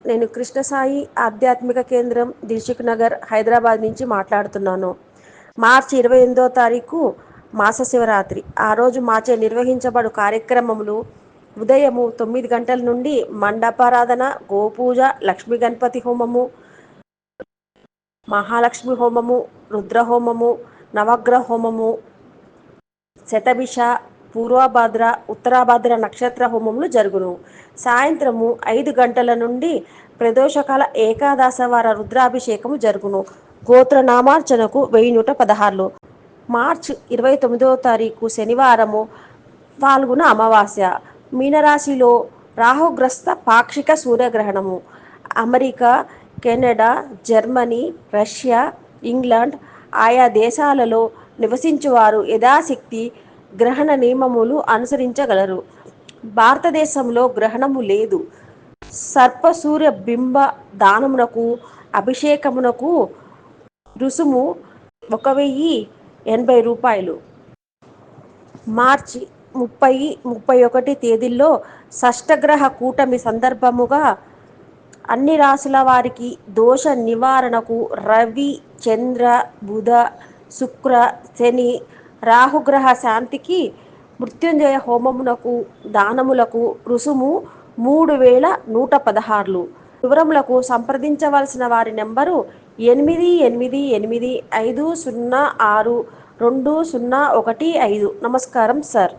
నేను కృష్ణసాయి ఆధ్యాత్మిక కేంద్రం దిల్సుఖ్ నగర్ హైదరాబాద్ నుంచి మాట్లాడుతున్నాను. మార్చి 28వ తారీఖు మాస శివరాత్రి. ఆ రోజు మాచే నిర్వహించబడు కార్యక్రమములు ఉదయము 9 గంటల నుండి మండపారాధన, గోపూజ, లక్ష్మీ గణపతి హోమము, మహాలక్ష్మి హోమము, రుద్రహోమము, నవగ్రహ హోమము, శతభిష, పూర్వభద్ర, ఉత్తరాభద్ర నక్షత్ర హోమములు జరుగును. సాయంత్రము 5 గంటల నుండి ప్రదోషకాల ఏకాదశవార రుద్రాభిషేకము జరుగును. గోత్రనామార్చనకు 1116. మార్చి 29వ తారీఖు శనివారము పాల్గొన అమావాస్య. మీనరాశిలో రాహుగ్రస్త పాక్షిక సూర్యగ్రహణము. America, Canada, Germany, Russia, England ఆయా దేశాలలో నివసించువారు యథాశక్తి గ్రహణ నియమములు అనుసరించగలరు. భారతదేశంలో గ్రహణము లేదు. సర్పసూర్య బింబ దానమునకు అభిషేకమునకు రుసుము 1080 రూపాయలు. మార్చి 30, 31 తేదీల్లో షష్టగ్రహ కూటమి సందర్భముగా అన్ని రాశుల వారికి దోష నివారణకు రవి, చంద్ర, బుధ, శుక్ర, శని, రాహుగ్రహ శాంతికి మృత్యుంజయ హోమమునకు దానములకు రుసుము 3116. వివరములకు సంప్రదించవలసిన వారి నెంబరు 8885062015. నమస్కారం సార్.